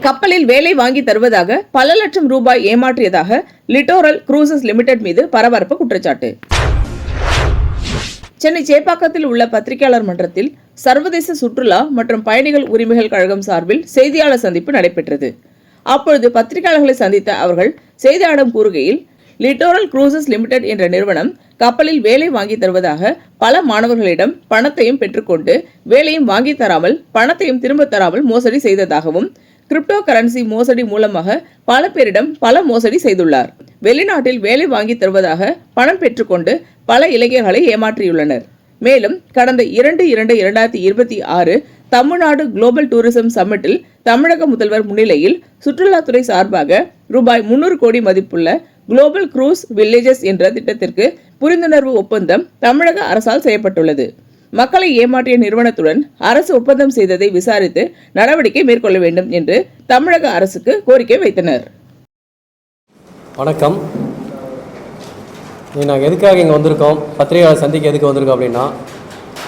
கப்பலில் வேலை வாங்கி தருவதாக பல லட்சம் ரூபாய் ஏமாற்றியதாக லிட்டோரல் குரூசஸ் லிமிடெட் மீது பரபரப்பு குற்றச்சாட்டு. சென்னை சேப்பாக்கத்தில் உள்ள பத்திரிகையாளர் மன்றத்தில் சர்வதேச சுற்றுலா மற்றும் பயணிகள் உரிமைகள் கழகம் சார்பில் செய்தியாளர் சந்திப்பு நடைபெற்றது. அப்பொழுது பத்திரிகையாளர்களை சந்தித்த அவர்கள் செய்தியாளரிடம் கூறுகையில், லிட்டோரல் குரூசஸ் லிமிடெட் என்ற நிறுவனம் கப்பலில் வேலை வாங்கி தருவதாக பல மாணவர்களிடம் பணத்தையும் பெற்றுக்கொண்டு வேலையும் வாங்கி தராமல் பணத்தையும் திரும்ப தராமல் மோசடி செய்ததாகவும், கிரிப்டோ கரன்சி மோசடி மூலமாக பல பேரிடம் பல மோசடி செய்துள்ளார். வெளிநாட்டில் வேலை வாங்கி தருவதாக பணம் பெற்றுக்கொண்டு பல இளைஞர்களை ஏமாற்றியுள்ளனர். மேலும் கடந்த 2/2/2026 தமிழ்நாடு குளோபல் டூரிசம் சம்மிட்டில் தமிழக முதல்வர் முன்னிலையில் சுற்றுலாத்துறை சார்பாக ரூபாய் 300 கோடி மதிப்புள்ள குளோபல் குரூஸ் வில்லேஜஸ் என்ற திட்டத்திற்கு புரிந்துணர்வு ஒப்பந்தம் தமிழக அரசால் செய்யப்பட்டுள்ளது. மக்களை ஏமாற்றிய நிறுவனத்துடன் அரசு ஒப்பந்தம் செய்ததை விசாரித்து நடவடிக்கை மேற்கொள்ள வேண்டும் என்று தமிழக அரசுக்கு கோரிக்கை வைத்தனர். வணக்கம். நாங்கள் எதுக்காக இங்கே வந்திருக்கோம், பத்திரிகையாளர் சந்திக்க எதுக்கு வந்திருக்கோம் அப்படின்னா,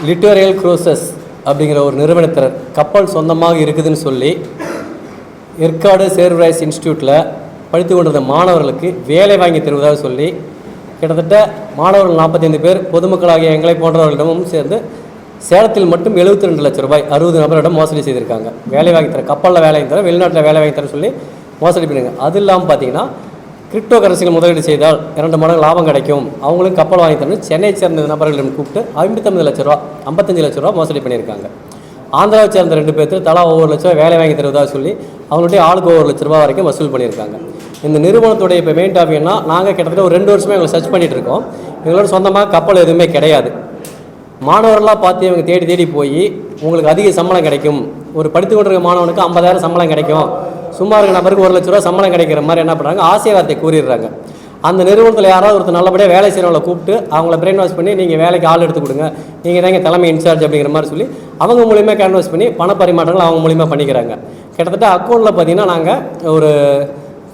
லிட்டோரியல் குரூசஸ் அப்படிங்கிற ஒரு நிறுவனத்தினர் கப்பல் சொந்தமாக இருக்குதுன்னு சொல்லி ஏற்காடு சேர்வரைஸ் இன்ஸ்டியூட்டில் படித்து கொண்டிருந்த மாணவர்களுக்கு வேலை வாங்கி தருவதாக சொல்லி கிட்டத்தட்ட மாணவர்கள் 45 பேர் பொதுமக்களாகிய எங்களை போன்றவர்களிடமும் சேர்ந்து சேலத்தில் மட்டும் 72 லட்சம் ரூபாய் 60 நபரிடம் மோசடி செய்திருக்காங்க. வேலை வாங்கி தர, கப்பலில் வேலை வாங்கி தர, வெளிநாட்டில் வேலை வாங்கி தர சொல்லி மோசடி பண்ணுங்க. அது இல்லாமல் பார்த்தீங்கன்னா கிரிப்டோ கரன்சிகள் முதலீடு செய்தால் 2 மடங்கு லாபம் கிடைக்கும், அவங்களும் கப்பல் வாங்கி தரணும் சென்னை சேர்ந்த நபர்களிடம் கூப்பிட்டு 55 லட்ச ரூபா 55 லட்ச ரூபா மோசடி பண்ணியிருக்காங்க. ஆந்திராவை சேர்ந்த 2 பேர் தலா ஒவ்வொரு லட்ச ரூபா வேலை வாங்கி தருவதாக சொல்லி அவங்களுடைய ஆளுக்கு ஒவ்வொரு லட்ச ரூபா வரைக்கும் வசூல் பண்ணியிருக்காங்க. இந்த நிறுவனத்துடைய இப்போ மெயின் டாபிக்னா, நாங்கள் கிட்டத்தட்ட ஒரு 2 வருஷமாக எங்களை சர்ச் பண்ணிகிட்டு இருக்கோம். எங்களோட சொந்தமாக கப்பல் எதுவுமே கிடையாது. மாணவர்களாக பார்த்து இவங்க தேடி தேடி போய் உங்களுக்கு அதிக சம்பளம் கிடைக்கும், ஒரு படித்து கொண்டிருக்க மாணவனுக்கு 50,000 சம்பளம் கிடைக்கும், சும்மா இருக்க நபருக்கு 1 லட்ச ரூபா சம்பளம் கிடைக்கிற மாதிரி என்ன பண்ணுறாங்க, ஆசை வார்த்தை கூறிடுறாங்க. அந்த நிறுவனத்தில் யாராவது ஒருத்தர் நல்லபடியாக வேலை செய்கிறவங்களை கூப்பிட்டு அவங்கள பிரெயின் வாஷ் பண்ணி நீங்கள் வேலைக்கு ஆள் எடுத்து கொடுங்க, நீங்கள் தான் இங்கே தலைமை இன்சார்ஜ் அப்படிங்கிற மாதிரி சொல்லி அவங்க மூலிமா கேன்வாஸ் பண்ணி பண பரிமாற்றங்கள் அவங்க மூலிமா பண்ணிக்கிறாங்க. கிட்டத்தட்ட அக்கௌண்ட்டில் பார்த்தீங்கன்னா நாங்கள் ஒரு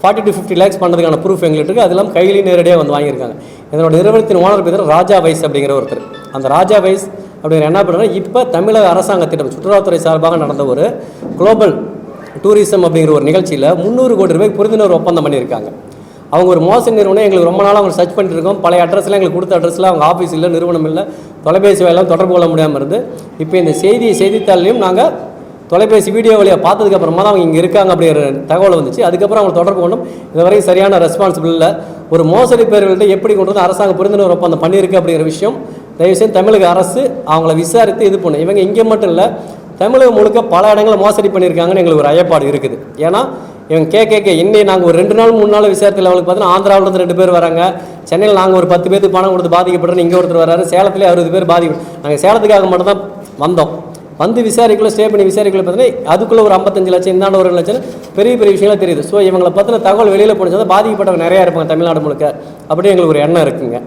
40 to 50 lakhs பண்ணுறதுக்கான ப்ரூஃப் எங்களுக்கு இருக்குது. அது இல்லாமல் கையிலேயே நேரடியாக வந்து வாங்கியிருக்காங்க. இதனோட நிறுவனத்தின் ஓனர் பேர் ராஜா வைஸ் அப்படிங்கிற ஒருத்தர். அந்த ராஜா வைஸ் அப்படிங்கிற என்ன பண்ணுறாங்க, இப்போ தமிழக அரசாங்க திட்டம் சுற்றுலாத்துறை சார்பாக நடந்த ஒரு குளோபல் டூரிசம் அப்படிங்கிற ஒரு நிகழ்ச்சியில் 300 கோடி ரூபாய்க்கு புரிந்துணர்வு ஒப்பந்தம் பண்ணியிருக்காங்க. அவங்க ஒரு மோசடி நிறுவனம். எங்களுக்கு ரொம்ப நாளாக அவங்க சர்ச் பண்ணிட்டு இருக்கோம். பழைய அட்ரஸ்லாம் எங்களுக்கு கொடுத்த அட்ரஸில் அவங்க ஆஃபீஸ் இல்லை, நிறுவனம் இல்லை, தொலைபேசி வேலையெல்லாம் தொடர்பு கொள்ள முடியாமல் இருந்து இப்போ இந்த செய்தித்தாள்லையும் நாங்கள் தொலைபேசி வீடியோ வழியாக பார்த்ததுக்கப்புறமா தான் அவங்க இங்கே இருக்காங்க அப்படிங்கிற தகவல் வந்துச்சு. அதுக்கப்புறம் அவங்க தொடர்பு கொண்டும் இதுவரைக்கும் சரியான ரெஸ்பான்சிபிள் இல்லை. ஒரு மோசடி பேர்கள்ட்ட எப்படி கொண்டு வந்து அரசாங்க புரிந்துணர்வு ஒப்பந்தம் பண்ணியிருக்கு அப்படிங்கிற விஷயம் தயவுசெய்து தமிழக அரசு அவங்கள விசாரித்து இது பண்ணும். இவங்க இங்கே மட்டும் இல்லை, தமிழகம் முழுக்க பல இடங்களில் மோசடி பண்ணியிருக்காங்கன்னு எங்களுக்கு ஒரு ஐயப்பாடு இருக்குது. ஏன்னா இவங்க கேட்க இன்னைக்கு நாங்கள் ஒரு 2 நாள் 3 நாள் விசாரத்தில் லெவலுக்கு பார்த்தீங்கன்னா ஆந்திராவிலேருந்து 2 பேர் வராங்க, சென்னையில் நாங்கள் ஒரு 10 பேருக்கு பணம் கொடுத்து பாதிக்கப்படுறோம், இங்கே ஒருத்தர் வராரு, சேலத்திலே 60 பேர் பாதிக்கப்படும். நாங்கள் சேலத்துக்காக மட்டும் தான் வந்தோம். வந்து விசாரிக்கல, ஸ்டே பண்ணி விசாரிக்கல பார்த்தீங்கன்னா அதுக்குள்ளே ஒரு 55 லட்சம், இந்தாண்ட 1 லட்சம் பெரிய பெரிய விஷயங்களாக தெரியுது. ஸோ இவங்களை பற்றின தகவல் வெளியில் போனது பாதிக்கப்பட்டவங்க நிறையா இருப்பாங்க தமிழ்நாடு முழுக்க. அப்படியே எங்களுக்கு ஒரு எண்ணம் இருக்குங்க.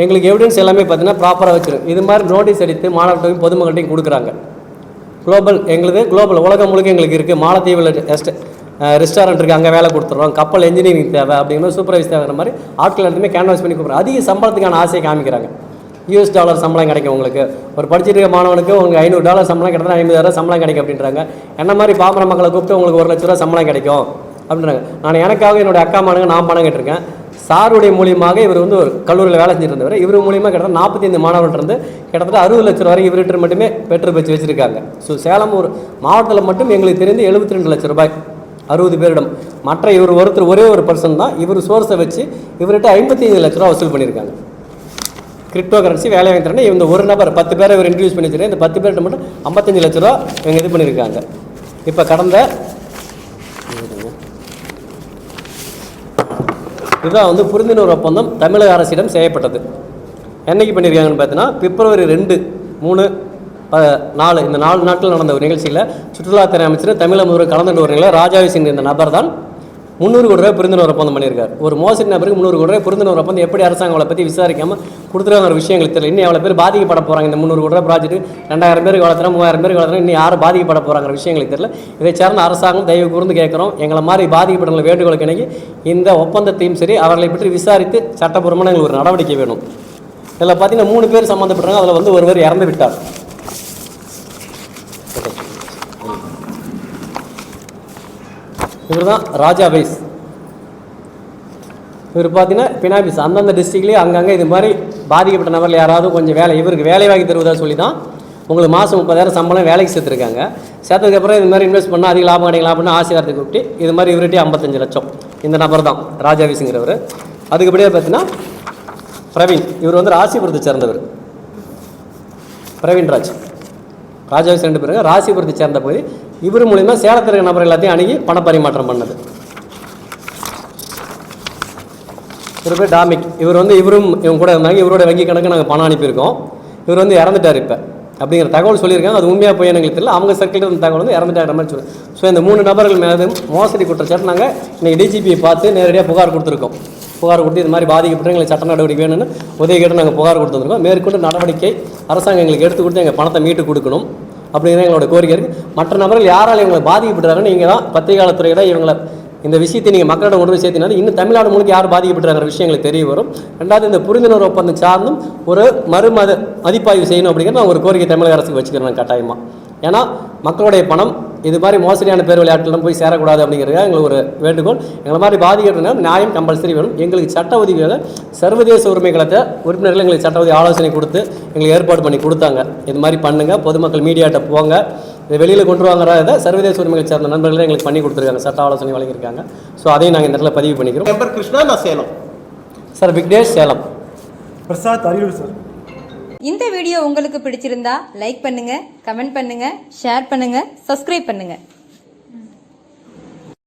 எங்களுக்கு எவிடன்ஸ் எல்லாமே பார்த்தீங்கன்னா ப்ராப்பராக வச்சிருக்கு. இது மாதிரி நோட்டீஸ் அடித்து மாணவர்களையும் பொதுமக்கள்கிட்டையும் கொடுக்குறாங்க. குளோபல் எங்களுக்கு குளோபல் உலகம் முழுக்க எங்களுக்கு இருக்குது. மாலத்தீவில் ரெஸ்டாரண்ட் இருக்குது, அங்கே வேலை கொடுத்துட்றோம். கப்பல் இன்ஜினியரிங் தேவை அப்படிங்கிற சூப்பர்வைஸ் தேவைங்கிற மாதிரி ஆட்கள் எல்லாத்தையுமே கேன்வாஸ் பண்ணி கொடுக்குறோம். அதிக சம்பளத்துக்கான ஆசையை காமிக்கிறாங்க. $US சம்பளம் கிடைக்கும் உங்களுக்கு, ஒரு படிச்சுட்டு இருக்க மாணவனுக்கு உங்களுக்கு $500 சம்பளம் கிட்டத்தட்ட 50,000 சம்பளம் கிடைக்கும் அப்படின்றாங்க. என்ன மாதிரி பாமர மக்களை கூப்பிட்டு உங்களுக்கு 1 லட்ச ரூபா சம்பளம் கிடைக்கும் அப்படின்றாங்க. நான் எனக்காக என்னுடைய அக்கா மாணவங்க நான் பணம் கேட்டிருக்கேன். சாருடைய மூலியமாக இவர் வந்து ஒரு கல்லூரியில் வேலை செஞ்சுட்டு இருந்தவர். இவர் மூலியமாக கிட்டத்தட்ட 45 மாணவர்கள் இருந்து கிட்டத்தட்ட 60 லட்சம் ரூபாய் வரைக்கும் இவர்கிட்ட மட்டுமே பெற்று வச்சு வச்சுருக்காங்க. ஸோ சேலம் ஒரு மாவட்டத்தில் மட்டும் எங்களுக்கு தெரிந்து 72 லட்சம் ரூபாய் 60 பேரிடம். மற்ற இவர் ஒருத்தர் ஒரே ஒரு பர்சன் தான் இவர் சோர்ஸை வச்சு இவர்கிட்ட 55 லட்ச ரூபா வசூல் பண்ணியிருக்காங்க. கிரிப்டோ கரன்சி வேலை வாங்கி தரேன். இந்த ஒரு நபர் 10 பேரை இவர் இன்ட்ரடியூஸ் பண்ணி வச்சுருக்கேன். இந்த 10 பேர்கிட்ட மட்டும் 55 லட்ச ரூபா இவங்க இது பண்ணியிருக்காங்க. இப்போ கடந்த இதுதான் வந்து புரிந்துணர்வு ஒப்பந்தம் தமிழக அரசிடம் செய்யப்பட்டது. என்னைக்கு பண்ணியிருக்காங்கன்னு பார்த்தீங்கன்னா February 2, 3, 4 இந்த 4 நாட்கள் நடந்த ஒரு நிகழ்ச்சியில் சுற்றுலாத்துறை அமைச்சர் தமிழக முதல்வர் கலந்துட்டு வரீங்களா ராஜாவி சிங் இந்த நபர் தான் 300 கோடி ரூபாய் புரிந்துணர்வு ஒப்பந்தம் பண்ணியிருக்காரு. ஒரு மோசடி நபருக்கு 300 கோடி ரூபாய் புரிந்துணர்வு ஒப்பந்தம் எப்படி அரசாங்கம் அவளை பற்றி விசாரிக்காமல் கொடுத்துருவாங்க ஒரு விஷயங்களுக்கு தெரியல. இன்னும் எவ்வளோ பேர் பாதிக்கப்பட போகிறாங்க இந்த 300 கோடி ரூபாய் ப்ராஜெக்ட் 2000 பேருக்கு வளர்த்துறோம் 3000 பேருக்கு வளர்த்துறோம், இன்னும் யாரும் பாதிக்கப்பட போகிறாங்கிற விஷயங்களுக்கு தெரியல. இதை சார்ந்த அரசாங்கம் தயவு கூர்ந்து கேட்குறோம். எங்களை மாதிரி பாதிக்கப்பட்ட வேண்டுகோளுக்கு இணங்கி இந்த ஒப்பந்தத்தையும் சரி அவர்களை பற்றி விசாரித்து சட்டப்பூர்வமான எங்களுக்கு ஒரு நடவடிக்கை வேணும். இதில் பார்த்தீங்கன்னா 3 பேர் சம்மந்தப்பட்டாங்க. அதில் வந்து ஒருவர் இறந்து விட்டார். இவர் தான் ராஜா வைஸ். இவர் பார்த்தீங்கன்னா பினாபிஸ் அந்தந்த டிஸ்ட்ரிக்ட்லேயே அங்கங்கே இது மாதிரி பாதிக்கப்பட்ட நபர்கள் யாராவது கொஞ்சம் இவருக்கு வேலை வாங்கி தருவதாக சொல்லி தான் உங்களுக்கு மாதம் 30,000 சம்பளம் வேலைக்கு சேர்த்துருக்காங்க. சேர்த்ததுக்கப்புறம் இது மாதிரி இன்வெஸ்ட் பண்ணால் அதிக லாபம் கிடைக்கலாம்னு ஆசீர்வாதத்தை கூப்பிட்டு இது மாதிரி இவர்கிட்ட 55 லட்சம். இந்த நபர் தான் ராஜா வைஸுங்கிறவர். அதுக்குப்படியே பார்த்தீங்கன்னா பிரவீன், இவர் வந்து ராசிபுரத்தை சேர்ந்தவர். பிரவீன் ராஜ், ராஜா வைஸ் 2 பேருங்க ராசிபுரத்தை சேர்ந்த போய் இவர் மூலிமா சேலத்தில் இருக்கிற நபர் எல்லாத்தையும் அணுகி பண பரிமாற்றம் பண்ணது. இவர் பேர் டாமிக். இவர் வந்து இவங்க கூட இருந்தாங்க. இவரோட வங்கி கணக்கு நாங்கள் பணம் அனுப்பியிருக்கோம். இவர் வந்து இறந்துட்டார் இப்போ அப்படிங்கிற தகவல் சொல்லியிருக்காங்க. அது உண்மையாக போய் எங்களுக்கு தெரியல. அவங்க சர்க்கிள் இருந்த தகவல் வந்து இறந்துட்டார் மாதிரி சொல்லி. ஸோ இந்த 3 நபர்கள் மேலே மோசடி குற்றச்சாட்டு நாங்கள் இன்றைக்கி டிஜிபியை பார்த்து நேரடியாக புகார் கொடுத்துருக்கோம். புகார் கொடுத்து இது மாதிரி பாதிக்கப்பட்டு எங்களுக்கு சட்ட நடவடிக்கை வேணும்னு உதவி கேட்டு நாங்கள் புகார் கொடுத்துருக்கோம். மேற்கொண்டு நடவடிக்கை அரசாங்கம் எங்களுக்கு எடுத்து கொடுத்து எங்கள் பணத்தை மீட்டு கொடுக்கணும் அப்படிங்கிற எங்களோட கோரிக்கை இருக்குது. மற்ற நபர்கள் யாரால் இவங்களை பாதிக்கப்பட்டாங்கன்னு நீங்கள் தான் பத்திரிகையாளர் இவங்களை இந்த விஷயத்தை நீங்கள் மக்களிடம் கொண்டு போய் சேர்த்தினா இன்னும் தமிழ்நாடு முழுக்க யார் பாதிக்கப்பட்டிருக்கிற விஷயங்களுக்கு தெரிய வரும். ரெண்டாவது இந்த புரிந்துணர்வு ஒப்பந்தம் சார்ந்தும் ஒரு மதிப்பாய்வு செய்யணும் அப்படிங்கிறது நான் ஒரு கோரிக்கை தமிழக அரசுக்கு வச்சுக்கிறேன் கட்டாயமாக. ஏன்னா மக்களுடைய பணம் இது மாதிரி மோசடியான பேர் விளையாட்டுலாம் போய் சேரக்கூடாது அப்படிங்கிறதுக்காக எங்களுக்கு ஒரு வேண்டுகோள். எங்களை மாதிரி பாதிக்கிறதுனா நியாயம் கம்பல்சரி வேணும். எங்களுக்கு சட்ட உதவியாக சர்வதேச உரிமைகளத்தை உறுப்பினர்கள் எங்களுக்கு சட்ட உதவி ஆலோசனை கொடுத்து எங்களுக்கு ஏற்பாடு பண்ணி கொடுத்தாங்க. இது மாதிரி பண்ணுங்கள், பொதுமக்கள் மீடியாட்ட போங்க, இதை வெளியில் கொண்டு வாங்குறத சர்வதேச உரிமைகள் சார்ந்த நண்பர்களே எங்களுக்கு பண்ணி கொடுத்துருக்காங்க, சட்ட ஆலோசனை வழங்கியிருக்காங்க. ஸோ அதையும் நாங்கள் இந்த இடத்துல பதிவு பண்ணிக்கிறோம். நம்பர் கிருஷ்ணா, நான் சேலம் சார். விக்னேஷ், சேலம். பிரசாத், அரியலூர் சார். இந்த வீடியோ உங்களுக்கு பிடிச்சிருந்தா லைக் பண்ணுங்க, கமெண்ட் பண்ணுங்க, ஷேர் பண்ணுங்க, சப்ஸ்கிரைப் பண்ணுங்க.